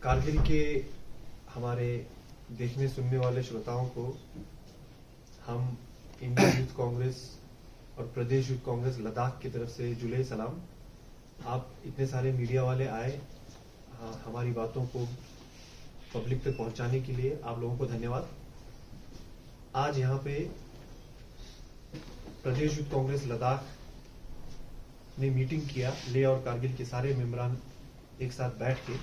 कारगिल के हमारे देखने सुनने वाले श्रोताओं को हम इंडियन यूथ कांग्रेस और प्रदेश यूथ कांग्रेस लद्दाख की तरफ से जुले सलाम। आप इतने सारे मीडिया वाले आए हमारी बातों को पब्लिक तक पहुंचाने के लिए आप लोगों को धन्यवाद। आज यहाँ पे प्रदेश यूथ कांग्रेस लद्दाख ने मीटिंग किया, लेह और कारगिल के सारे मेंबरान एक साथ बैठ के,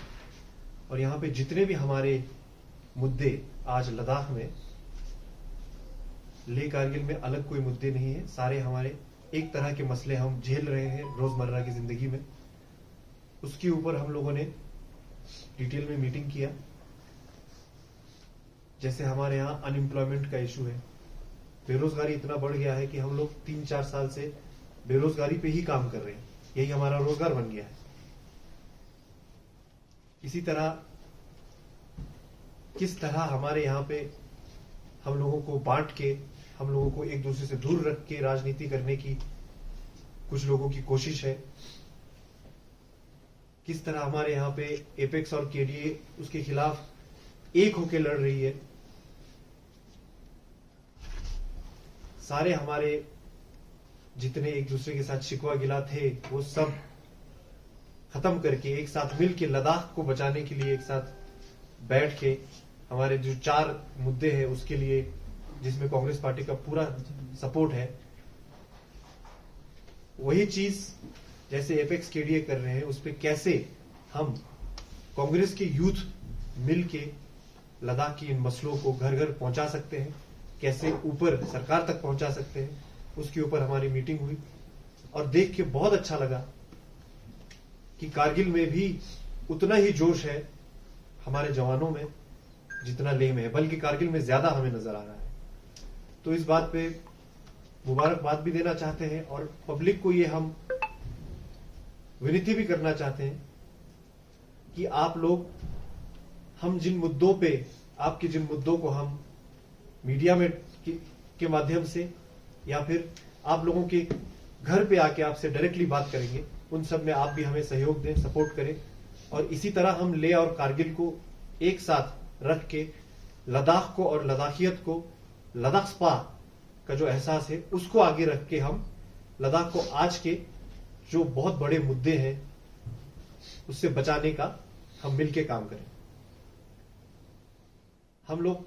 और यहाँ पे जितने भी हमारे मुद्दे आज लद्दाख में, लेह कारगिल में अलग कोई मुद्दे नहीं है, सारे हमारे एक तरह के मसले हम झेल रहे हैं रोजमर्रा की जिंदगी में, उसके ऊपर हम लोगों ने डिटेल में मीटिंग किया। जैसे हमारे यहाँ अनएम्प्लॉयमेंट का इशू है, बेरोजगारी इतना बढ़ गया है कि हम लोग 3-4 साल से बेरोजगारी पे ही काम कर रहे हैं, यही हमारा रोजगार बन गया है। इसी तरह किस तरह हमारे यहाँ पे हम लोगों को बांट के, हम लोगों को एक दूसरे से दूर रख के राजनीति करने की कुछ लोगों की कोशिश है। किस तरह हमारे यहाँ पे एपेक्स और केडीए उसके खिलाफ एक होके लड़ रही है। सारे हमारे जितने एक दूसरे के साथ शिकवा गिला थे वो सब खत्म करके एक साथ मिल के लद्दाख को बचाने के लिए एक साथ बैठ के हमारे जो 4 मुद्दे हैं उसके लिए, जिसमें कांग्रेस पार्टी का पूरा सपोर्ट है, वही चीज जैसे एपेक्स केडीए कर रहे हैं उस पर कैसे हम कांग्रेस के यूथ मिल के लद्दाख की इन मसलों को घर घर पहुंचा सकते हैं, कैसे ऊपर सरकार तक पहुंचा सकते हैं, उसके ऊपर हमारी मीटिंग हुई। और देख के बहुत अच्छा लगा कि कारगिल में भी उतना ही जोश है हमारे जवानों में जितना लेह में है, बल्कि कारगिल में ज्यादा हमें नजर आ रहा है। तो इस बात पे मुबारकबाद भी देना चाहते हैं और पब्लिक को ये हम विनती भी करना चाहते हैं कि आप लोग, हम जिन मुद्दों पे, आपके जिन मुद्दों को हम मीडिया में के माध्यम से या फिर आप लोगों के घर पे आके आपसे डायरेक्टली बात करेंगे, उन सब में आप भी हमें सहयोग दें, सपोर्ट करें। और इसी तरह हम लेह और कारगिल को एक साथ रख के लद्दाख को और लद्दाखियत को, लद्दाख स्पा का जो एहसास है उसको आगे रख के हम लद्दाख को आज के जो बहुत बड़े मुद्दे हैं उससे बचाने का हम मिलके काम करें। हम लोग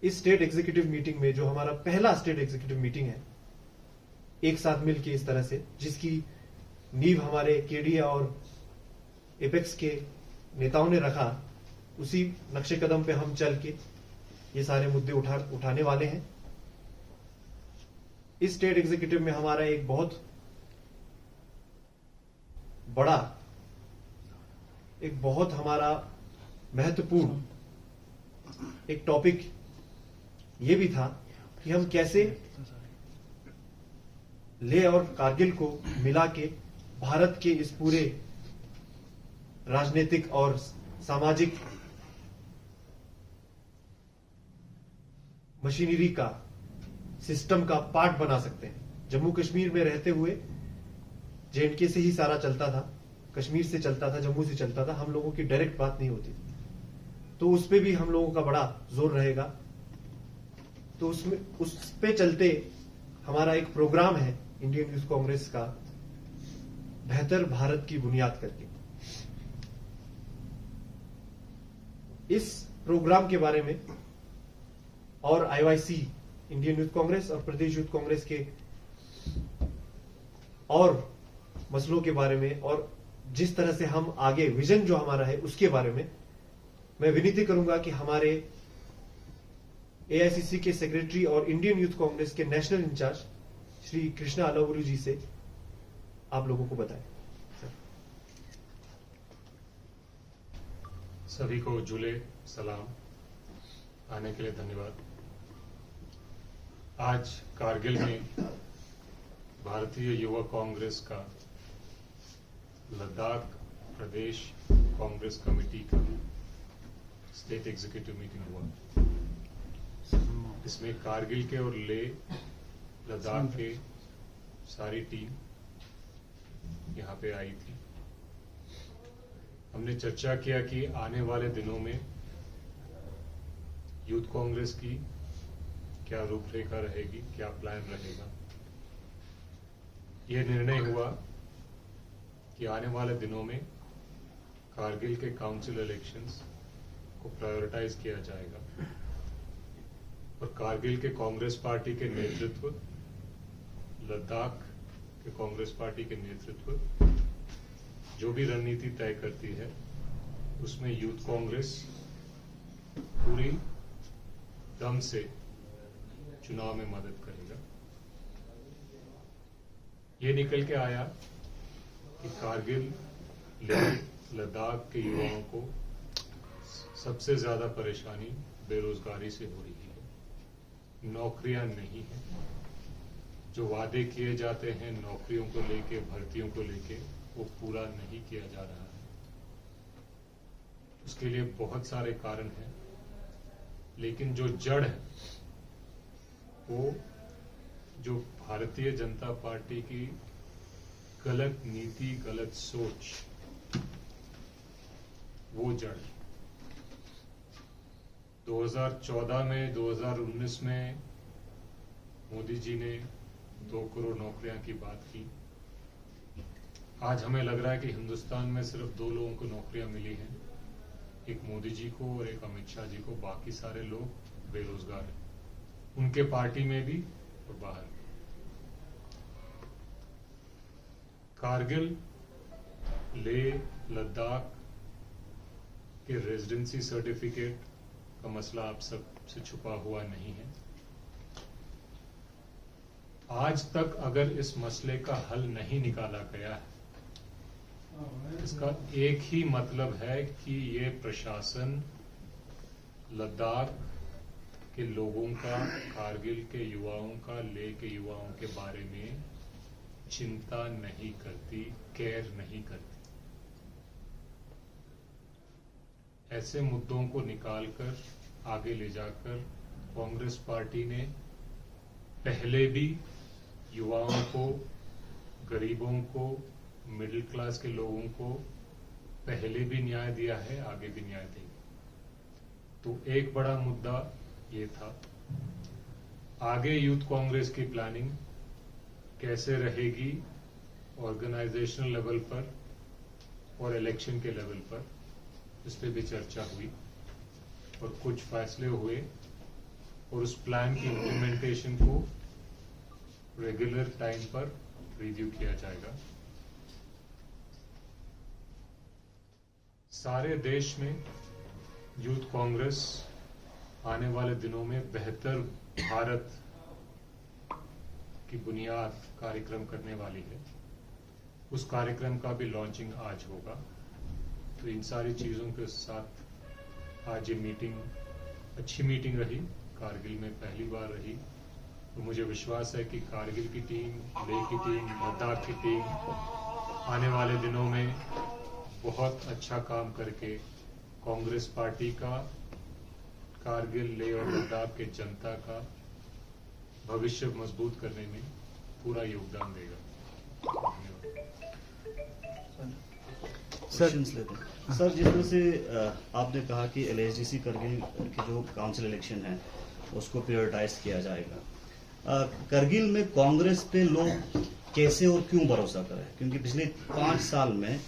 इस स्टेट एग्जीक्यूटिव मीटिंग में, जो हमारा पहला स्टेट एग्जीक्यूटिव मीटिंग है एक साथ मिलके इस तरह से, जिसकी नींव हमारे केडीए और एपेक्स के नेताओं ने रखा, उसी नक्शे कदम पे हम चल के ये सारे मुद्दे उठाने वाले हैं। इस स्टेट एग्जीक्यूटिव में हमारा एक बहुत बड़ा, एक बहुत हमारा महत्वपूर्ण एक टॉपिक ये भी था कि हम कैसे लेह और कारगिल को मिला के भारत के इस पूरे राजनीतिक और सामाजिक मशीनरी का, सिस्टम का पार्ट बना सकते हैं। जम्मू कश्मीर में रहते हुए जेएंडके से ही सारा चलता था, कश्मीर से चलता था, जम्मू से चलता था, हम लोगों की डायरेक्ट बात नहीं होती थी, तो उस पे भी हम लोगों का बड़ा जोर रहेगा। तो उसमें उस पे चलते हमारा एक प्रोग्राम है इंडियन यूथ कांग्रेस का, बेहतर भारत की बुनियाद करके। इस प्रोग्राम के बारे में और आईवाईसी, इंडियन यूथ कांग्रेस और प्रदेश यूथ कांग्रेस के और मसलों के बारे में, और जिस तरह से हम आगे विजन जो हमारा है उसके बारे में मैं विनती करूंगा कि हमारे एआईसीसी के सेक्रेटरी और इंडियन यूथ कांग्रेस के नेशनल इंचार्ज श्री कृष्णा अलावुलू जी से आप लोगों को बताएं। सभी को जुले सलाम, आने के लिए धन्यवाद। आज कारगिल में भारतीय युवा कांग्रेस का लद्दाख प्रदेश कांग्रेस कमेटी का स्टेट एग्जीक्यूटिव मीटिंग हुआ। इसमें कारगिल के और लेह लद्दाख के सारी टीम यहाँ पे आई थी। हमने चर्चा किया कि आने वाले दिनों में यूथ कांग्रेस की क्या रूपरेखा रहेगी, क्या प्लान रहेगा। यह निर्णय हुआ कि आने वाले दिनों में कारगिल के काउंसिल इलेक्शंस को प्रायोरिटाइज किया जाएगा और कारगिल के कांग्रेस पार्टी के नेतृत्व, लद्दाख के कांग्रेस पार्टी के नेतृत्व जो भी रणनीति तय करती है उसमें यूथ कांग्रेस पूरी दम से चुनाव में मदद करेगा। ये निकल के आया कि कारगिल, लेह, लद्दाख के युवाओं को सबसे ज्यादा परेशानी बेरोजगारी से हो रही है, नौकरियां नहीं है। जो वादे किए जाते हैं नौकरियों को लेके, भर्तियों को लेके, वो पूरा नहीं किया जा रहा है। उसके लिए बहुत सारे कारण हैं, लेकिन जो जड़ है वो जो भारतीय जनता पार्टी की गलत नीति, गलत सोच, वो जड़ है। 2014 में, 2019 में मोदी जी ने 2 करोड़ नौकरियां की बात की। आज हमें लग रहा है कि हिंदुस्तान में सिर्फ 2 लोगों को नौकरियां मिली हैं, एक मोदी जी को और एक अमित शाह जी को। बाकी सारे लोग बेरोजगार हैं, उनके पार्टी में भी और बाहर भी। कारगिल, लेह, लद्दाख के रेजिडेंसी सर्टिफिकेट का मसला आप सब से छुपा हुआ नहीं है। आज तक अगर इस मसले का हल नहीं निकाला गया है, इसका एक ही मतलब है कि ये प्रशासन लद्दाख के लोगों का, कारगिल के युवाओं का, लेह के युवाओं के बारे में चिंता नहीं करती, केयर नहीं करती। ऐसे मुद्दों को निकालकर आगे ले जाकर कांग्रेस पार्टी ने पहले भी युवाओं को, गरीबों को, मिडिल क्लास के लोगों को पहले भी न्याय दिया है, आगे भी न्याय देंगे। तो एक बड़ा मुद्दा ये था। आगे यूथ कांग्रेस की प्लानिंग कैसे रहेगी ऑर्गेनाइजेशनल लेवल पर और इलेक्शन के लेवल पर, इस पर भी चर्चा हुई और कुछ फैसले हुए और उस प्लान की इम्प्लीमेंटेशन को रेगुलर टाइम पर रिव्यू किया जाएगा। सारे देश में यूथ कांग्रेस आने वाले दिनों में बेहतर भारत की बुनियाद कार्यक्रम करने वाली है। उस कार्यक्रम का भी लॉन्चिंग आज होगा। तो इन सारी चीजों के साथ आज ये मीटिंग अच्छी मीटिंग रही, कारगिल में पहली बार रही। तो मुझे विश्वास है कि कारगिल की टीम, लेह की टीम, लद्दाख की टीम आने वाले दिनों में बहुत अच्छा काम करके कांग्रेस पार्टी का, कारगिल, लेह और लद्दाख के जनता का भविष्य मजबूत करने में पूरा योगदान देगा। सर, जिस तरह से आपने कहा कि LHDC करगिल के जो काउंसिल इलेक्शन है उसको प्रायोरिटाइज किया जाएगा, करगिल में कांग्रेस पे लोग कैसे और क्यों भरोसा करें? क्योंकि पिछले 5 साल में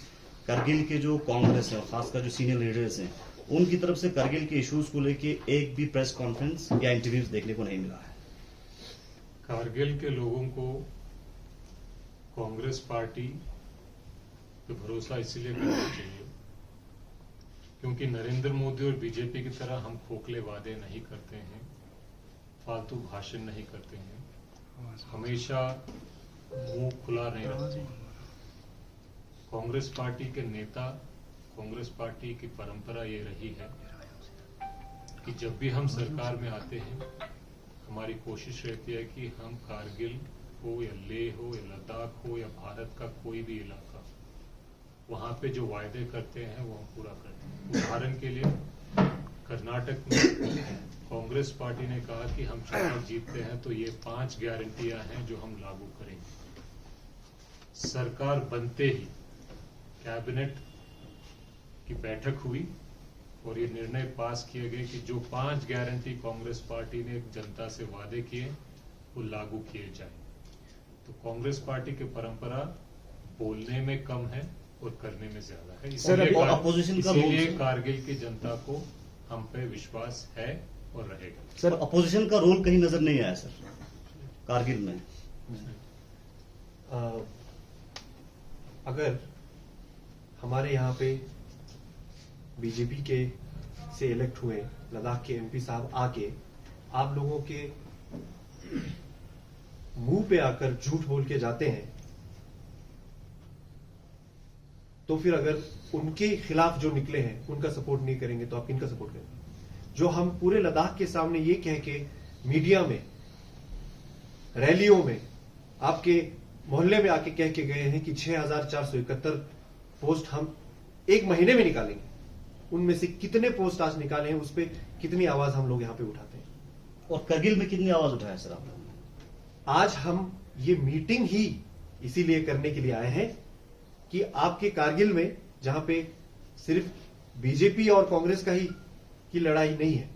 करगिल के जो कांग्रेस है, खासकर जो सीनियर लीडर्स हैं, उनकी तरफ से करगिल के इश्यूज को लेके एक भी प्रेस कॉन्फ्रेंस या इंटरव्यूज देखने को नहीं मिला है। कारगिल के लोगों को कांग्रेस पार्टी पे भरोसा इसलिए करना चाहिए क्योंकि नरेंद्र मोदी और बीजेपी की तरह हम खोखले वादे नहीं करते हैं, फालतू भाषण नहीं करते हैं, हमेशा मुंह खुला नहीं रखते। कांग्रेस पार्टी के नेता, कांग्रेस पार्टी की परंपरा ये रही है कि जब भी हम सरकार में आते हैं, हमारी कोशिश रहती है कि हम कारगिल हो या लेह हो या लद्दाख हो या भारत का कोई भी इलाका, वहां पे जो वायदे करते हैं वो हम पूरा करते हैं। उदाहरण के लिए कर्नाटक में कांग्रेस पार्टी ने कहा कि हम चुनाव जीतते हैं तो ये 5 गारंटियां हैं जो हम लागू करेंगे। सरकार बनते ही कैबिनेट की बैठक हुई और ये निर्णय पास किए गए कि जो 5 गारंटी कांग्रेस पार्टी ने जनता से वादे किए वो लागू किए जाए। तो कांग्रेस पार्टी की परंपरा बोलने में कम है और करने में ज्यादा है। इसीलिए कारगिल की जनता को हम पे विश्वास है और रहेगा। सर, अपोजिशन का रोल कहीं नजर नहीं आया सर कारगिल में। अगर हमारे यहाँ पे बीजेपी के से इलेक्ट हुए लद्दाख के एमपी साहब आके आप लोगों के मुंह पे आकर झूठ बोल के जाते हैं, तो फिर अगर उनके खिलाफ जो निकले हैं उनका सपोर्ट नहीं करेंगे तो आप किनका सपोर्ट करेंगे? जो हम पूरे लद्दाख के सामने ये कह के मीडिया में, रैलियों में, आपके मोहल्ले में आके कह के गए हैं कि 6,471 पोस्ट हम एक महीने में निकालेंगे, उनमें से कितने पोस्ट आज निकाले हैं, उस पर कितनी आवाज हम लोग यहां पे उठाते हैं? और करगिल में कितनी आवाज उठाया सर आपने? आज हम ये मीटिंग ही इसीलिए करने के लिए आए हैं कि आपके कारगिल में, जहां पे सिर्फ बीजेपी और कांग्रेस का ही की लड़ाई नहीं है,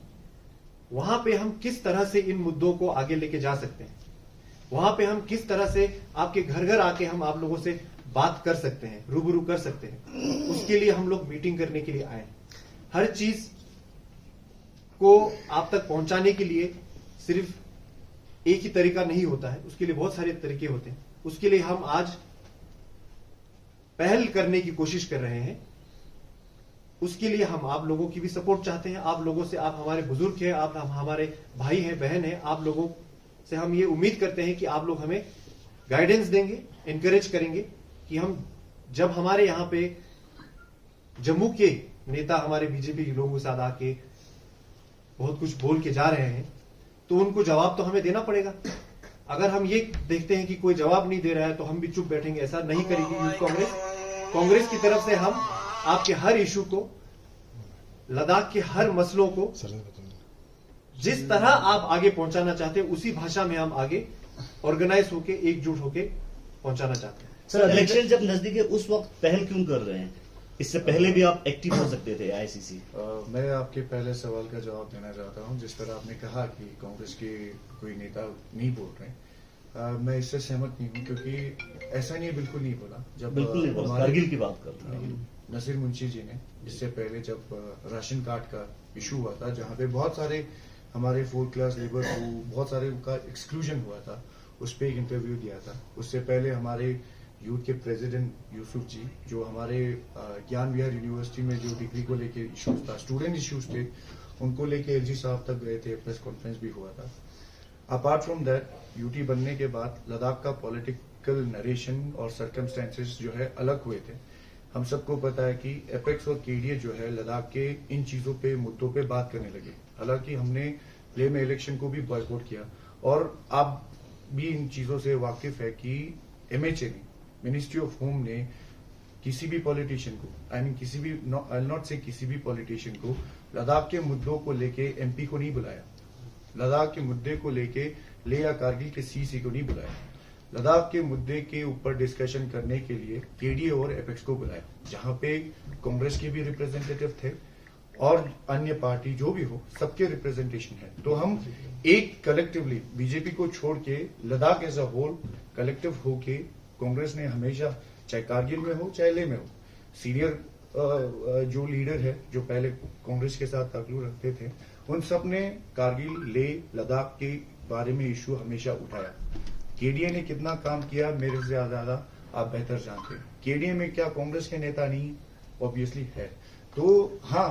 वहां पे हम किस तरह से इन मुद्दों को आगे लेके जा सकते हैं, वहां पे हम किस तरह से आपके घर घर आके हम आप लोगों से बात कर सकते हैं, रूबरू कर सकते हैं, उसके लिए हम लोग मीटिंग करने के लिए आए हैं। हर चीज को आप तक पहुंचाने के लिए सिर्फ एक ही तरीका नहीं होता है, उसके लिए बहुत सारे तरीके होते हैं। उसके लिए हम आज पहल करने की कोशिश कर रहे हैं। उसके लिए हम आप लोगों की भी सपोर्ट चाहते हैं। आप लोगों से, आप हमारे बुजुर्ग हैं, आप हमारे भाई हैं, बहन हैं, आप लोगों से हम ये उम्मीद करते हैं कि आप लोग हमें गाइडेंस देंगे, एनकरेज करेंगे कि हम जब हमारे यहां पे जम्मू के नेता हमारे बीजेपी के लोगों के साथ आके बहुत कुछ बोल के जा रहे हैं तो उनको जवाब तो हमें देना पड़ेगा। अगर हम ये देखते हैं कि कोई जवाब नहीं दे रहा है तो हम भी चुप बैठेंगे, ऐसा नहीं करेगी यूथ कांग्रेस। कांग्रेस की तरफ से हम आपके हर इशू को, लद्दाख के हर मसलों को जिस तरह आप आगे पहुंचाना चाहते हैं उसी भाषा में हम आगे ऑर्गेनाइज होके, एकजुट होके पहुंचाना चाहते हैं। सर, इलेक्शन जब नजदीक है उस वक्त पहल क्यों कर रहे हैं? इससे पहले भी आप एक्टिव हो सकते थे आईसीसी। मैं आपके पहले सवाल का जवाब देना चाहता हूं। जिस तरह आपने कहा कि कांग्रेस के कोई नेता नहीं बोल रहे, मैं इससे सहमत नहीं हूं, क्योंकि ऐसा नहीं, बिल्कुल नहीं बोला। जब बिल्कुल नहीं बोला, कारगिल की बात कर रहे हैं। नसीर मुंशी जी ने इससे पहले जब राशन कार्ड का इशू हुआ था, जहां पे बहुत सारे हमारे 4th क्लास लेबर को बहुत सारे का एक्सक्लूजन हुआ था, उस पर एक इंटरव्यू दिया था। उससे पहले हमारे यूथ के प्रेसिडेंट यूसुफ जी, जो हमारे ज्ञान विहार यूनिवर्सिटी में जो डिग्री को लेके इश्यूज था, स्टूडेंट इश्यूज थे, उनको लेके एलजी साहब तक गए थे, प्रेस कॉन्फ्रेंस भी हुआ था। अपार्ट फ्रॉम दैट, यूटी बनने के बाद लद्दाख का पॉलिटिकल नरेशन और सर्कमस्टेंसेस जो है अलग हुए थे। हम सबको पता है कि एपेक्स और केडीए जो है लद्दाख के इन चीजों पे, मुद्दों पे बात करने लगे। हालांकि हमने ले में इलेक्शन को भी बॉयकॉट किया, और आप भी इन चीजों से वाकिफ है कि एमएचए ने, मिनिस्ट्री ऑफ होम ने किसी भी पॉलिटिशियन को, आई मीन किसी भी, आई नॉट से किसी भी पॉलिटिशियन को लद्दाख के मुद्दों को लेके एमपी को नहीं बुलाया। लद्दाख के मुद्दे को लेके ले या कारगिल के सीसी को नहीं बुलाया। लद्दाख के मुद्दे के ऊपर डिस्कशन करने के लिए केडीए और एपेक्स को बुलाया, जहां पे कांग्रेस के भी रिप्रेजेंटेटिव थे और अन्य पार्टी जो भी हो, सबके रिप्रेजेंटेशन है। तो हम एक कलेक्टिवली, बीजेपी को छोड़ के Ladakh as a whole collective होके, कांग्रेस ने हमेशा, चाहे कारगिल में हो चाहे ले में हो, सीनियर जो लीडर है, जो पहले कांग्रेस के साथ ताल्लुक रखते थे, उन सब ने कारगिल, ले, लद्दाख के बारे में इशू हमेशा उठाया। केडीए ने कितना काम किया मेरे से ज्यादा आप बेहतर जानते हैं। केडीए में क्या कांग्रेस के नेता नहीं? ऑब्वियसली है। तो हाँ,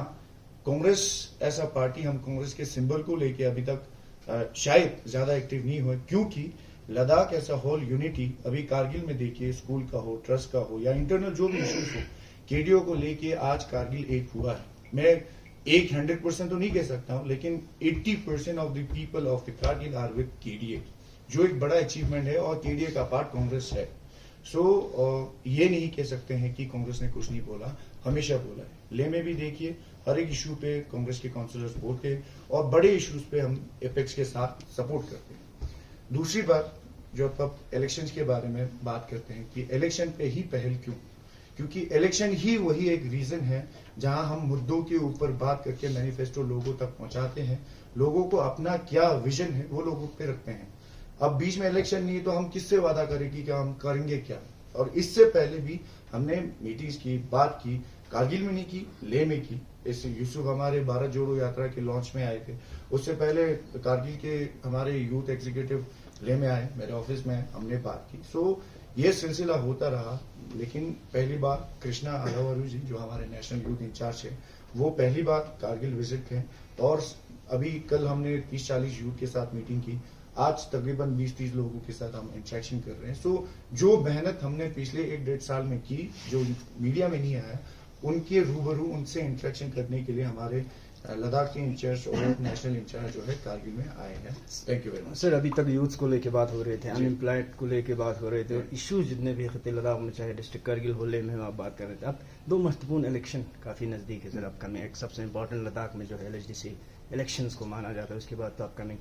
कांग्रेस ऐसा पार्टी, हम कांग्रेस के सिंबल को लेके अभी तक शायद ज्यादा एक्टिव नहीं हुए, क्योंकि लद्दाख ऐसा होल यूनिटी, अभी कारगिल में देखिए, स्कूल का हो, ट्रस्ट का हो, या इंटरनल जो भी इश्यूज हो, केडीओ को लेके आज कारगिल एक हुआ है। मैं 100% तो नहीं कह सकता हूं, लेकिन 80% of the people of the Kargil are with KDA, जो एक बड़ा अचीवमेंट है, और केडीए का पार्ट कांग्रेस है। सो ये नहीं कह सकते हैं कि कांग्रेस ने कुछ नहीं बोला, हमेशा बोला है। ले में भी देखिए, हर एक इशू पे कांग्रेस के काउंसिलर्स बोलते हैं, और बड़े इश्यूज पे हम एपेक्स के साथ सपोर्ट करते हैं। दूसरी बात, जो अब इलेक्शंस के बारे में बात करते हैं कि इलेक्शन पे ही पहल क्यों, क्योंकि इलेक्शन ही वही एक रीजन है जहां हम मुद्दों के ऊपर बात करके मैनिफेस्टो लोगों तक पहुंचाते हैं, लोगों को अपना क्या विजन है वो लोगों पे रखते हैं। अब बीच में इलेक्शन नहीं तो हम किससे वादा करेंगे कि हम करेंगे क्या। और इससे पहले भी हमने मीटिंग्स की, बात की, कारगिल में नहीं की, लेह में की। इस यूसुफ हमारे भारत जोड़ो यात्रा के लॉन्च में आए थे, उससे पहले कारगिल के हमारे यूथ एग्जीक्यूटिव लेह में आए, मेरे ऑफिस में हमने बात की। सो ये सिलसिला होता रहा। लेकिन पहली बार कृष्णा अलावरू जी जो हमारे नेशनल यूथ इंचार्ज है वो पहली बार कारगिल विजिट थे, और अभी कल हमने 30-40 यूथ के साथ मीटिंग की। आज तकरीबन 20-30 लोगों के साथ हम इंटरेक्शन कर रहे हैं। सो जो मेहनत हमने पिछले 1-1.5 साल में की, जो मीडिया में नहीं आया, उनके रूबरू उनसे इंटरेक्शन करने के लिए हमारे लद्दाख के इंचार्ज और नेशनल इंचार्ज जो है कारगिल में आए हैं। Thank you very much. Sir, अभी तक यूथ को लेके बात हो रहे थे, अनएम्प्लॉयड को लेके बात हो रहे थे, और इश्यूज जितने भी खत्े लद्दाख में, चाहे डिस्ट्रिक्ट कारगिल हो, लेह में आप बात कर रहे थे। अब 2 महत्वपूर्ण इलेक्शन काफी नजदीक है सर अपकमिंग। एक सबसे इंपॉर्टेंट लद्दाख में जो है LHDC इलेक्शंस को माना जाता है, उसके बाद तो अपकमिंग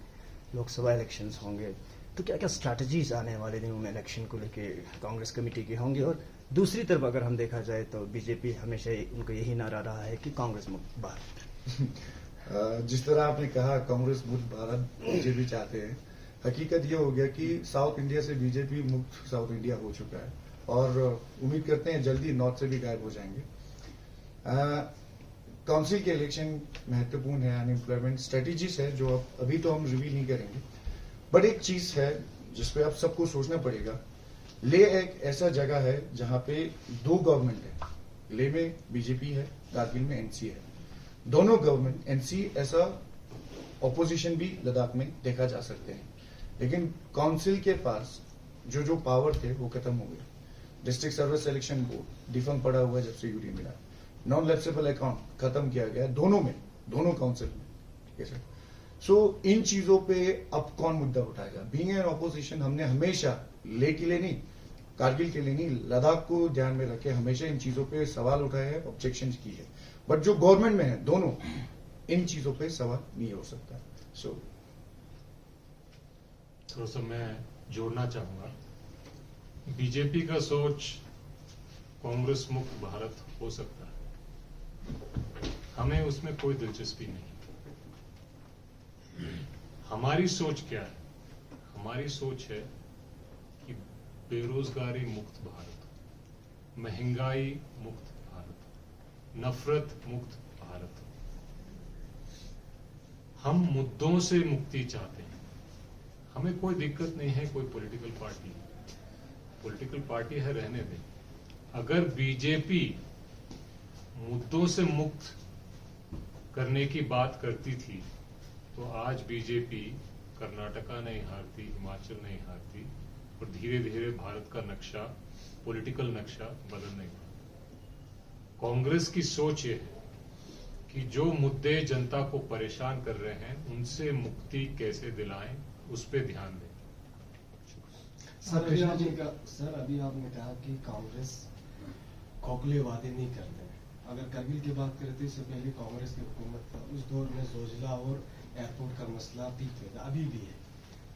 लोकसभा इलेक्शंस होंगे। तो क्या क्या स्ट्रैटेजीज आने वाले दिनों में इलेक्शन को लेके कांग्रेस कमेटी के होंगे? और दूसरी तरफ अगर हम देखा जाए तो बीजेपी हमेशा उनको यही नारा रहा है कि कांग्रेस मुक्त भारत। जिस तरह आपने कहा कांग्रेस मुक्त भारत बीजेपी चाहते हैं, हकीकत ये हो गया कि साउथ इंडिया से बीजेपी मुक्त साउथ इंडिया हो चुका है, और उम्मीद करते हैं जल्दी नॉर्थ से भी गायब हो जाएंगे। काउंसिल के इलेक्शन महत्वपूर्ण है, अनएम्प्लॉयमेंट स्ट्रेटेजीज है जो अभी तो हम रिवील नहीं करेंगे, बट एक चीज है जिसपे आप सबको सोचना पड़ेगा। लेह एक ऐसा जगह है जहां पे 2 गवर्नमेंट है, लेह में बीजेपी है, कारगिल में एनसी है। दोनों गवर्नमेंट, एनसी ऐसा ऑपोजिशन भी लद्दाख में देखा जा सकते हैं, लेकिन काउंसिल के पास जो पावर थे वो खत्म हो गए। डिस्ट्रिक्ट सर्विस सिलेक्शन बोर्ड डिफंग पड़ा हुआ है जब से यूडी मिला। नॉन लैप्सेबल अकाउंट खत्म किया गया दोनों में, दोनों काउंसिल में, ठीक है सर। सो इन चीजों पे अब कौन मुद्दा उठाएगा? बीइंग एन ऑपोजिशन हमने हमेशा लेह के लिए नहीं, कारगिल के लिए नहीं, लद्दाख को ध्यान में रखे हमेशा इन चीजों पे सवाल उठाए हैं, ऑब्जेक्शन की है। बट जो गवर्नमेंट में है दोनों, इन चीजों पे सवाल नहीं हो सकता। सो थोड़ा सा मैं जोड़ना चाहूंगा, बीजेपी का सोच कांग्रेस मुक्त भारत हो सकता है, हमें उसमें कोई दिलचस्पी नहीं। हमारी सोच क्या है? हमारी सोच है कि बेरोजगारी मुक्त भारत, महंगाई मुक्त भारत, नफरत मुक्त भारत। हम मुद्दों से मुक्ति चाहते हैं। हमें कोई दिक्कत नहीं है कोई पॉलिटिकल पार्टी है, रहने दें। अगर बीजेपी मुद्दों से मुक्त करने की बात करती थी तो आज बीजेपी कर्नाटका नहीं हारती, हिमाचल नहीं हारती, और धीरे धीरे भारत का नक्शा, पॉलिटिकल नक्शा बदल नहीं पाता। कांग्रेस की सोच ये है कि जो मुद्दे जनता को परेशान कर रहे हैं उनसे मुक्ति कैसे दिलाएं, उस पर ध्यान दें। सर अभी आपने कहा कि कांग्रेस खोखले वादे नहीं करते हैं। अगर करगिल की बात करें तो इससे पहले कांग्रेस की हुकूमत था, उस दौर में जोजिला और एयरपोर्ट का मसला पीक पे था, अभी भी है।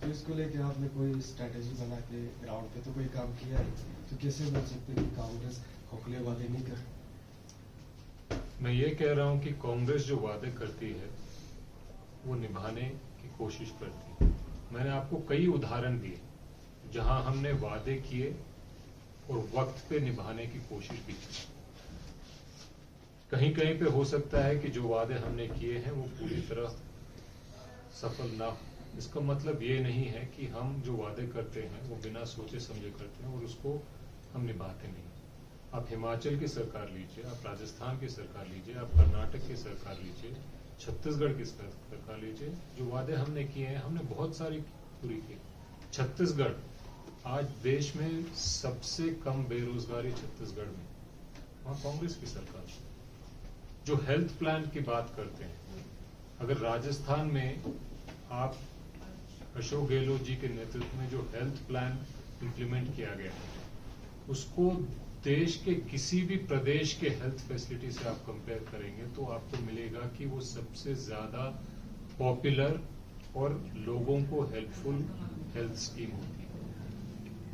तो इसको लेकर आपने कोई स्ट्रेटेजी बना के ग्राउंड पे तो कोई काम किया है? तो कैसे बोल सकते हैं कि कांग्रेस खोखले वादे नहीं करती? मैं ये कह रहा हूं कि कांग्रेस जो वादे करती है वो निभाने की कोशिश करती है। मैंने आपको कई उदाहरण दिए जहां हमने वादे किए और वक्त पे निभाने की कोशिश भी की। कहीं कहीं पे हो सकता है कि जो वादे हमने किए हैं वो पूरी तरह सफल ना हो। इसका मतलब ये नहीं है कि हम जो वादे करते हैं वो बिना सोचे समझे करते हैं और उसको हम निभाते नहीं। आप हिमाचल की सरकार लीजिए, आप राजस्थान की सरकार लीजिए, आप कर्नाटक की सरकार लीजिए, छत्तीसगढ़ की सरकार लीजिए, जो वादे हमने किए हैं हमने बहुत सारी पूरी की। छत्तीसगढ़ आज देश में सबसे कम बेरोजगारी छत्तीसगढ़ में, वहां कांग्रेस की सरकार। जो हेल्थ प्लान की बात करते हैं, अगर राजस्थान में आप अशोक गहलोत जी के नेतृत्व में जो हेल्थ प्लान इंप्लीमेंट किया गया है उसको देश के किसी भी प्रदेश के हेल्थ फैसिलिटी से आप कंपेयर करेंगे तो आपको मिलेगा कि वो सबसे ज्यादा पॉपुलर और लोगों को हेल्पफुल हेल्थ स्कीम होगी।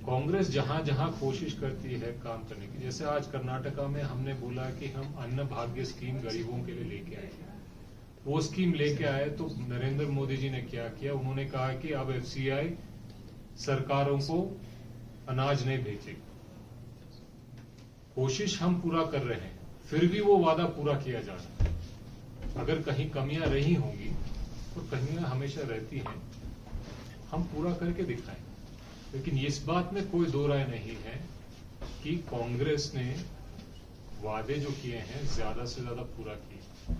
कांग्रेस जहां जहां कोशिश करती है काम करने की, जैसे आज कर्नाटका में हमने बोला कि हम अन्न भाग्य स्कीम गरीबों के लिए लेके आए, वो स्कीम लेके आए तो नरेंद्र मोदी जी ने क्या किया, उन्होंने कहा कि अब एफसीआई सरकारों को अनाज नहीं भेजेगी। कोशिश हम पूरा कर रहे हैं, फिर भी वो वादा पूरा किया जा रहा है। अगर कहीं कमियां रही होंगी तो कमियां हमेशा रहती हैं, हम पूरा करके दिखाएं। लेकिन इस बात में कोई दो राय नहीं है कि कांग्रेस ने वादे जो किए हैं ज्यादा से ज्यादा पूरा किए।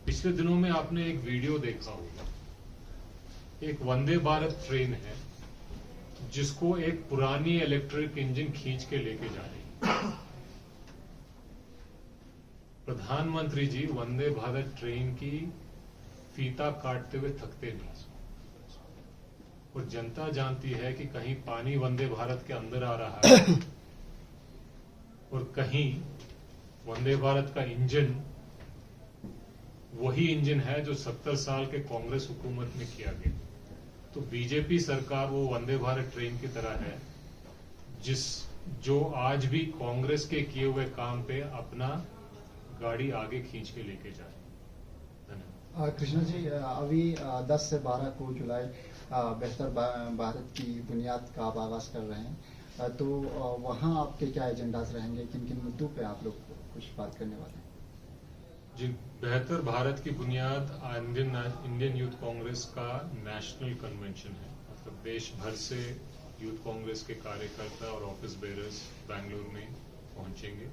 पिछले दिनों में आपने एक वीडियो देखा होगा, एक वंदे भारत ट्रेन है जिसको एक पुरानी इलेक्ट्रिक इंजन खींच के लेके जा रही है। प्रधानमंत्री जी वंदे भारत ट्रेन की फीता काटते हुए थकते नहीं, और जनता जानती है कि कहीं पानी वंदे भारत के अंदर आ रहा है और कहीं वंदे भारत का इंजन वही इंजन है जो 70 साल के कांग्रेस हुकूमत में किया गया। तो बीजेपी सरकार वो वंदे भारत ट्रेन की तरह है जो आज भी कांग्रेस के किए हुए काम पे अपना गाड़ी आगे खींच के लेके जा रही। धन्यवाद। कृष्णा जी, अभी 10 से 12 को जुलाई बेहतर भारत की बुनियाद का आप आगाज कर रहे हैं, तो वहाँ आपके क्या एजेंडास रहेंगे, किन किन मुद्दों पे आप लोग कुछ बात करने वाले हैं? जी, बेहतर भारत की बुनियाद इंडियन यूथ कांग्रेस का नेशनल कन्वेंशन है। मतलब देश भर से यूथ कांग्रेस के कार्यकर्ता और ऑफिस बेरर्स बेंगलुरु में पहुंचेंगे।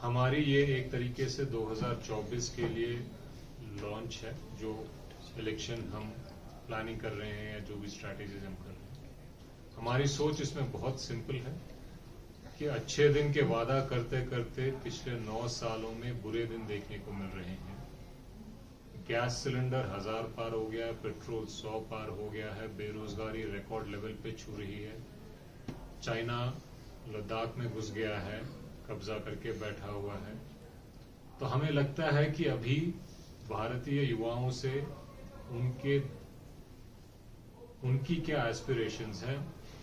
हमारी ये एक तरीके से 2024 के लिए लॉन्च है, जो इलेक्शन हम प्लानिंग कर रहे हैं या जो भी स्ट्रैटेजीज हम कर रहे हैं। हमारी सोच इसमें बहुत सिंपल है कि अच्छे दिन के वादा करते करते पिछले 9 सालों में बुरे दिन देखने को मिल रहे हैं। गैस सिलेंडर 1000 पार हो गया है, पेट्रोल 100 पार हो गया है, बेरोजगारी रिकॉर्ड लेवल पे छू रही है, चाइना लद्दाख में घुस गया है, कब्जा करके बैठा हुआ है। तो हमें लगता है कि अभी भारतीय युवाओं से उनकी क्या एस्पिरेशंस हैं,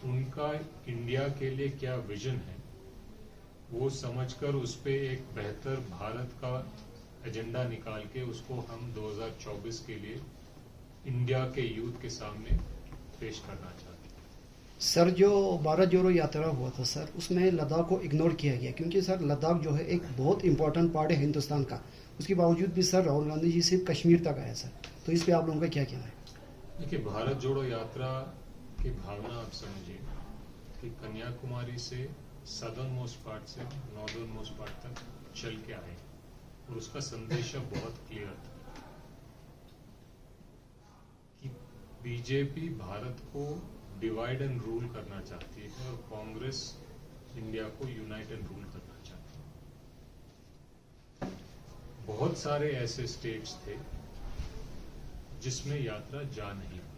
उनका इंडिया के लिए क्या विजन है, वो समझकर उस पे एक बेहतर भारत का एजेंडा निकाल के उसको हम 2024 के लिए इंडिया के यूथ के सामने पेश करना चाहते हैं। सर, जो भारत जोड़ो यात्रा हुआ था सर, उसमें लद्दाख को इग्नोर किया गया, क्योंकि सर लद्दाख जो है एक बहुत इंपॉर्टेंट पार्ट है हिंदुस्तान का। उसके बावजूद भी सर राहुल गांधी जी सिर्फ कश्मीर तक आए सर, तो इस पे आप लोगों का क्या कहना है? देखिए, भारत जोड़ो यात्रा की भावना आप समझिए कि कन्याकुमारी से सदर्न मोस्ट पार्ट से नॉर्दर्न मोस्ट पार्ट तक चल के आए, और उसका संदेश बहुत क्लियर था कि बीजेपी भारत को डिवाइड एंड रूल करना चाहती है और कांग्रेस इंडिया को यूनाइट एंड रूल करना चाहती है। बहुत सारे ऐसे स्टेट्स थे जिसमें यात्रा जा नहीं पाई।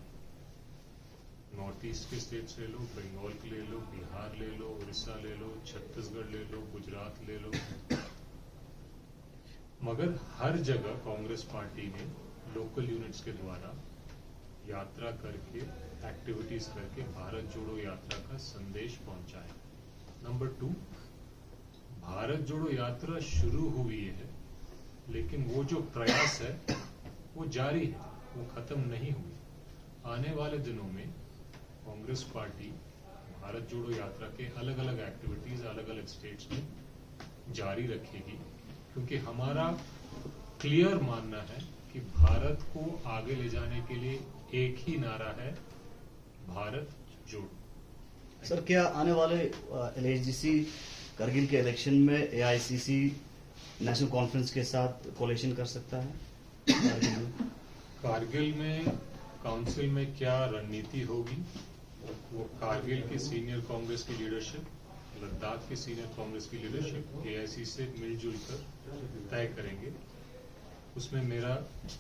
नॉर्थ ईस्ट के स्टेट्स ले लो, बंगाल के ले लो, बिहार ले लो, उड़ीसा ले लो, छत्तीसगढ़ ले लो, गुजरात ले लो, मगर हर जगह कांग्रेस पार्टी ने लोकल यूनिट्स के द्वारा यात्रा करके एक्टिविटीज करके भारत जोड़ो यात्रा का संदेश पहुंचाया। नंबर 2, भारत जोड़ो यात्रा शुरू हुई है, लेकिन वो जो प्रयास है वो जारी है, वो खत्म नहीं हुई। आने वाले दिनों में कांग्रेस पार्टी भारत जोड़ो यात्रा के अलग अलग एक्टिविटीज अलग अलग स्टेट्स में जारी रखेगी, क्योंकि हमारा क्लियर मानना है कि भारत को आगे ले जाने के लिए एक ही नारा है, भारत जोड़ो। सर, क्या आने वाले LHDC करगिल के इलेक्शन में AICC नेशनल कॉन्फ्रेंस के साथ कोलेशन कर सकता है? कारगिल में काउंसिल में क्या रणनीति होगी, वो कारगिल की सीनियर कांग्रेस की लीडरशिप, लद्दाख की सीनियर कांग्रेस की लीडरशिप AICC से मिलजुल कर तय करेंगे। उसमें मेरा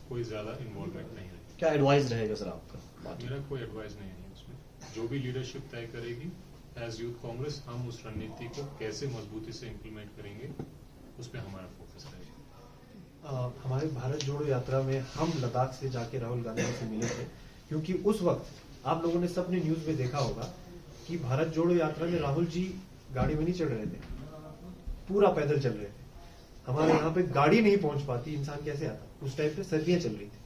कोई ज्यादा इन्वॉल्वमेंट नहीं है। क्या एडवाइस रहेगा सर आपका? मेरा कोई एडवाइस नहीं है उसमें। जो भी लीडरशिप तय करेगी, एज यूथ कांग्रेस हम उस रणनीति को कैसे मजबूती से इम्प्लीमेंट करेंगे, उस पर हमारा फोकस रहेगा। हमारे भारत जोड़ो यात्रा में हम लद्दाख से जाके राहुल गांधी से मिले थे, क्योंकि उस वक्त आप लोगों ने सबने न्यूज में देखा होगा कि भारत जोड़ो यात्रा में राहुल जी गाड़ी में नहीं चढ़ रहे थे, पूरा पैदल चल रहे थे। हमारे यहाँ पे गाड़ी नहीं पहुंच पाती, इंसान कैसे आता? उस टाइम पे सर्दियां चल रही थी,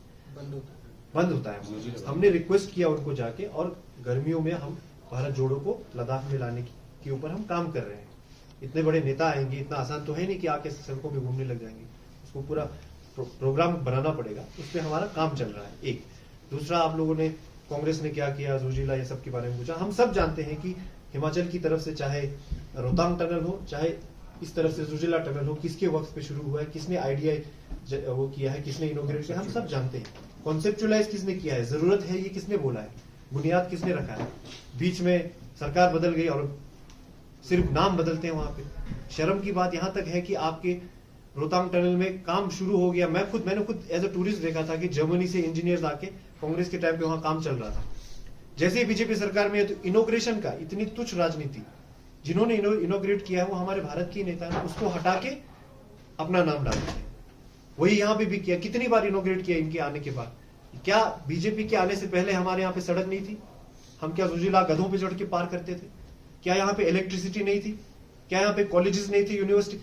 बंद होता है। हमने रिक्वेस्ट किया उनको जाके, और गर्मियों में हम भारत जोड़ो को लद्दाख में लाने के ऊपर हम काम कर रहे हैं। इतने बड़े नेता आएंगे, इतना आसान तो है नहीं कि आके सड़कों पे घूमने लग जाएंगे, उसको पूरा प्रोग्राम बनाना पड़ेगा, उस पर हमारा काम चल रहा है। एक दूसरा, आप लोगों ने कांग्रेस ने क्या किया, जोजिला, ये सब के बारे में पूछा। हम सब जानते हैं कि हिमाचल की तरफ से चाहे रोहतांग टनल हो, चाहे इस तरफ से जोजिला टनल हो, किसके वक्त पे शुरू हुआ है, किसने आइडिया वो किया है, किसने इनोग्रेट किया, हम सब जानते हैं। कॉन्सेप्चुअलाइज किसने किया है, जरूरत है ये किसने बोला है, बुनियाद किसने रखा है। बीच में सरकार बदल गई और सिर्फ नाम बदलते हैं वहां पे। शर्म की बात यहां तक है कि आपके रोहतांग टनल में काम शुरू हो गया। मैंने खुद एज अ टूरिस्ट देखा था कि जर्मनी से इंजीनियर्स आके कांग्रेस के टाइम पे वहां काम चल रहा था। जैसे ही बीजेपी सरकार में, तो इनोग्रेशन का इतनी तुच्छ राजनीति, जिन्होंने इनोग्रेट किया है वो हमारे भारत की नेता है, उसको हटा के अपना नाम डालते हैं। वही यहाँ पे भी किया, कितनी बार इनोग्रेट किया इनके आने के बाद। क्या बीजेपी के आने से पहले हमारे यहाँ पे सड़क नहीं थी? हम क्या जोजिला गधों पे चढ़ के पार करते थे? क्या यहाँ पे इलेक्ट्रिसिटी नहीं थी? क्या यहाँ पे कॉलेजेस नहीं थे, यूनिवर्सिटी?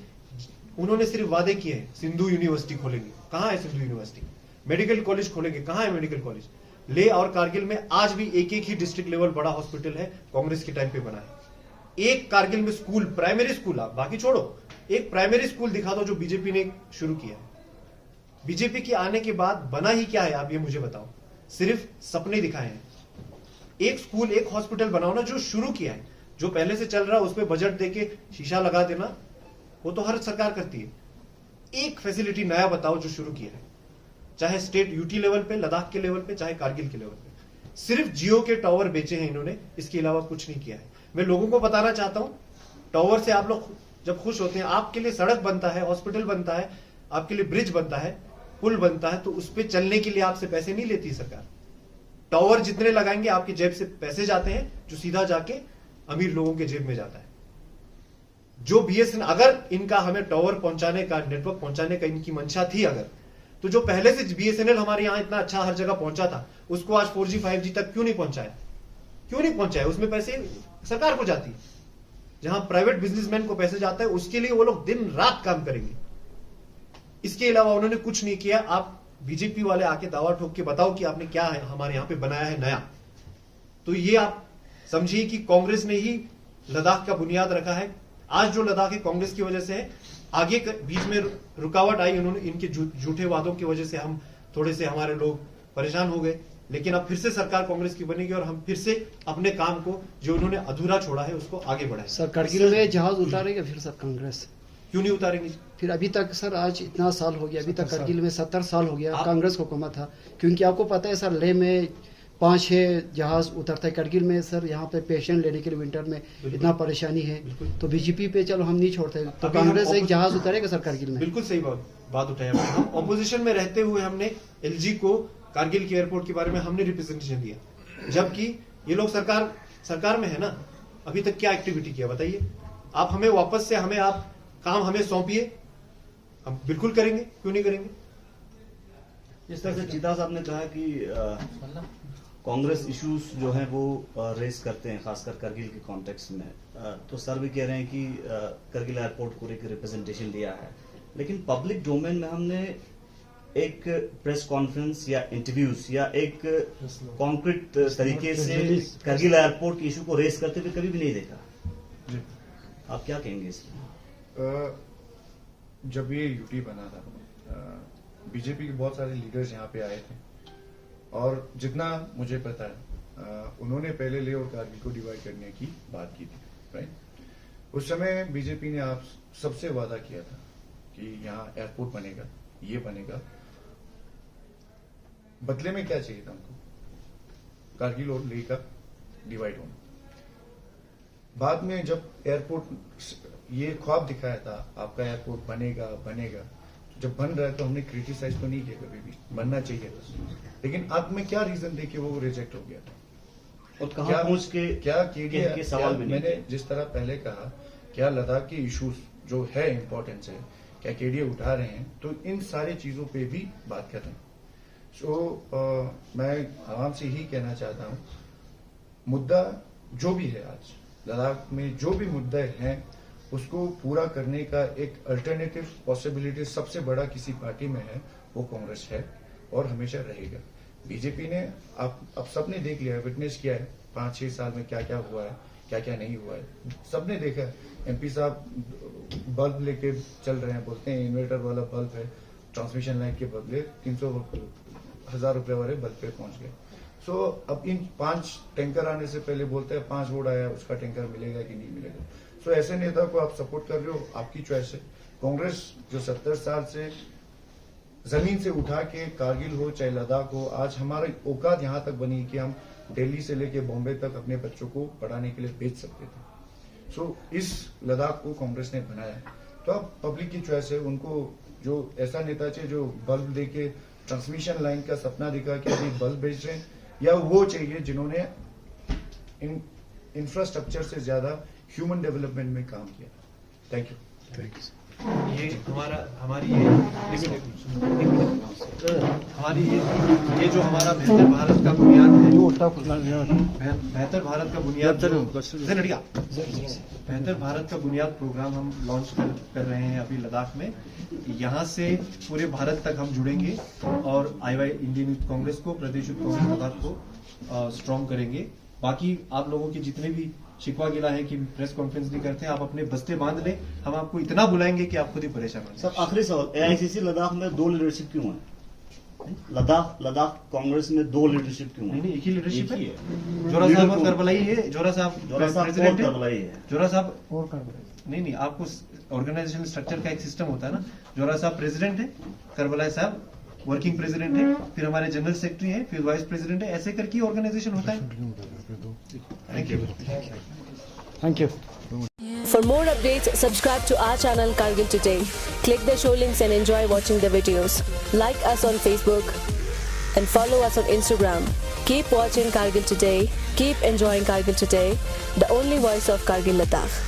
उन्होंने सिर्फ वादे किए हैं, सिंधु यूनिवर्सिटी खोलेंगे, कहाँ है सिंधु यूनिवर्सिटी? मेडिकल कॉलेज खोलेंगे, कहाँ है मेडिकल कॉलेज? लेह और कारगिल में आज भी एक ही डिस्ट्रिक्ट लेवल बड़ा हॉस्पिटल है, कांग्रेस के टाइम पे बना है। एक कारगिल में स्कूल, प्राइमरी स्कूल, आप बाकी छोड़ो, एक प्राइमरी स्कूल दिखा दो जो बीजेपी ने शुरू किया है। बीजेपी के आने के बाद बना ही क्या है, आप ये मुझे बताओ? सिर्फ सपने दिखाए हैं। एक स्कूल, एक हॉस्पिटल बनाओ ना, जो शुरू किया है, जो पहले से चल रहा है उस पर बजट देके शीशा लगा देना, वो तो हर सरकार करती है। एक फैसिलिटी नया बताओ जो शुरू किया है, चाहे स्टेट यूटी लेवल पे, लद्दाख के लेवल पे, चाहे कारगिल के लेवल पे। सिर्फ जियो के टावर बेचे हैं इन्होंने, इसके अलावा कुछ नहीं किया है। मैं लोगों को बताना चाहता हूं, टावर से आप लोग जब खुश होते हैं, आपके लिए सड़क बनता है, हॉस्पिटल बनता है, आपके लिए ब्रिज बनता है, पुल बनता है, तो उस पर चलने के लिए आपसे पैसे नहीं लेती सरकार। टावर जितने लगाएंगे आपकी जेब से पैसे जाते हैं, जो सीधा जाके अमीर लोगों के जेब में जाता है। जो बीएसएनएल, अगर इनका हमें टावर पहुंचाने का, नेटवर्क पहुंचाने का इनकी मंशा थी अगर, तो जो पहले से बीएसएनएल हमारे यहां इतना अच्छा हर जगह पहुंचा था, उसको आज 4G 5G तक क्यों नहीं पहुंचाया? क्यों नहीं पहुंचाया? उसमें पैसे सरकार को जाती, जहां प्राइवेट बिजनेसमैन को पैसे जाता है, उसके लिए वो लोग दिन रात काम करेंगे। इसके अलावा उन्होंने कुछ नहीं किया। आप बीजेपी वाले आके दावा ठोक के बताओ कि आपने क्या है हमारे यहां पे बनाया है नया, तो ये आप समझिए कि कांग्रेस ने ही लद्दाख का बुनियाद रखा है। आज जो लद्दाख है कांग्रेस की वजह से है। आगे बीच में रुकावट आई, उन्होंने इनके झूठे वादों की वजह से हम थोड़े से हमारे लोग परेशान हो गए, लेकिन अब फिर से सरकार कांग्रेस की बनेगी और हम फिर से अपने काम को जो उन्होंने अधूरा छोड़ा है उसको आगे बढ़ाएं। सर कारगिल में जहाज उतारेगा फिर सर कांग्रेस? क्यों नहीं उतारेंगे? फिर अभी तक सर, आज इतना साल हो गया, अभी तक कारगिल में 70 साल हो गया कांग्रेस को हुकूमत था। क्योंकि आपको पता है सर, लेह में 5-6 जहाज उतरता है। कारगिल में सर यहाँ पे पेशेंट लेने के लिए विंटर में इतना परेशानी है, तो बीजेपी पे चलो हम नहीं छोड़ते, तो कांग्रेस एक जहाज उतारेगा सर कारगिल में? बिल्कुल सही बात उठाई आपने। हम ऑपोजिशन में रहते हुए हमने एलजी को कारगिल के एयरपोर्ट के बारे में हमने रिप्रेजेंटेशन दिया, जबकि ये लोग सरकार में है ना। अभी तक क्या एक्टिविटी किया बताइए? आप हमें वापस से आप काम हमें सौंपिए, हम बिल्कुल करेंगे, क्यों नहीं करेंगे? जिस तरह से चीता साहब ने कहा कि कांग्रेस इश्यूज जो हैं वो रेस करते हैं, खासकर करगिल के कॉन्टेक्स्ट में, तो सर भी कह रहे हैं कि करगिल एयरपोर्ट को एक रिप्रेजेंटेशन दिया है, लेकिन पब्लिक डोमेन में हमने एक प्रेस कॉन्फ्रेंस या इंटरव्यूज या एक कॉन्क्रीट तरीके से करगिल एयरपोर्ट की इशू को रेस करते हुए कभी भी नहीं देखा। आप क्या कहेंगे इसमें? जब ये यूटी बना था, बीजेपी के बहुत सारे लीडर्स यहाँ पे आए थे, और जितना मुझे पता है उन्होंने पहले लेह और कारगिल को डिवाइड करने की बात की थी, राइट? उस समय बीजेपी ने आप सबसे वादा किया था कि यहाँ एयरपोर्ट बनेगा, ये बनेगा। बदले में क्या चाहिए था हमको? कारगिल और लेह का डिवाइड होना। बाद में जब एयरपोर्ट ये ख्वाब दिखाया था आपका एयरपोर्ट बनेगा, जब बन रहा है तो हमने क्रिटिसाइज तो नहीं किया कभी भी, बनना चाहिए था, लेकिन अब में क्या रीजन दे के वो रिजेक्ट हो गया था? और कहां पहुंच के क्या केडीए के सवाल भी मैंने जिस तरह पहले कहा, क्या लद्दाख के इश्यूज जो है इंपॉर्टेंस है, क्या केडीए उठा रहे हैं? तो इन सारी चीजों पे भी बात कर रहे हैं। सो मैं आराम से ही कहना चाहता हूं, मुद्दा जो भी है आज लद्दाख में जो भी मुद्दे हैं उसको पूरा करने का एक अल्टरनेटिव पॉसिबिलिटी सबसे बड़ा किसी पार्टी में है वो कांग्रेस है और हमेशा रहेगा। बीजेपी ने अब सबने देख लिया है, विटनेस किया है 5-6 साल में क्या क्या हुआ है, क्या क्या नहीं हुआ है, सबने देखा है। एमपी साहब बल्ब लेके चल रहे हैं, बोलते हैं इन्वर्टर वाला बल्ब है, ट्रांसमिशन लाइन के बदले 300,000 रुपए वाले बल्ब पे पहुंच गए। सो अब इन 5 टैंकर आने से पहले बोलते हैं 5 वोट आया उसका टैंकर मिलेगा कि नहीं मिलेगा। सो ऐसे नेता को आप सपोर्ट कर रहे हो, आपकी चॉइस है। कांग्रेस जो 70 साल से जमीन से उठा के कारगिल हो चाहे लद्दाख हो, आज हमारी औकात यहाँ तक बनी कि हम दिल्ली से लेके बॉम्बे तक अपने बच्चों को पढ़ाने के लिए भेज सकते थे। सो इस लद्दाख को कांग्रेस ने बनाया। तो अब पब्लिक की चॉइस है, उनको जो ऐसा नेता चाहिए जो बल्ब देके ट्रांसमिशन लाइन का सपना दिखा के अभी बल्ब बेच रहे हैं, या वो चाहिए जिन्होंने इंफ्रास्ट्रक्चर से ज्यादा ह्यूमन डेवलपमेंट में काम किया। Thank you. ये ये जो हमारा बेहतर भारत का बुनियाद है, बेहतर भारत का बुनियाद बेहतर भारत का बुनियाद प्रोग्राम हम लॉन्च कर रहे हैं अभी लद्दाख में। यहाँ से पूरे भारत तक हम जुड़ेंगे और IY इंडियन यूथ कांग्रेस को, प्रदेश यूथ कांग्रेस लद्दाख को स्ट्रॉन्ग करेंगे। बाकी आप लोगों की जितने भी शिकवा गिला है कि प्रेस कॉन्फ्रेंस नहीं करते, आप अपने बस्ते बांध लें, हम आपको इतना बुलाएंगे कि आप खुद ही परेशान हो। सर आखिरी सवाल, AICC लद्दाख में 2 लीडरशिप क्यों है? लद्दाख कांग्रेस में 2 लीडरशिप क्यों है? नहीं, एक ही लीडरशिप है। जोरा साहब और करबलाई है। जोरा साहब प्रेसिडेंट है। जोरा साहब और करबलाई नहीं, आपको ऑर्गेनाइजेशन स्ट्रक्चर का एक सिस्टम होता है ना। जोरा साहब प्रेसिडेंट है, करबलाई साहब वर्किंग प्रेसिडेंट है, फिर हमारे जनरल सेक्रेटरी है, फिर वाइस प्रेसिडेंट है, ऐसे करके ऑर्गेनाइजेशन होता है। Thank you. For more updates, subscribe to our channel Kargil Today. Click the show links and enjoy watching the videos. Like us on Facebook and follow us on Instagram. Keep watching Kargil Today. Keep enjoying Kargil Today, the only voice of Kargil Ladakh.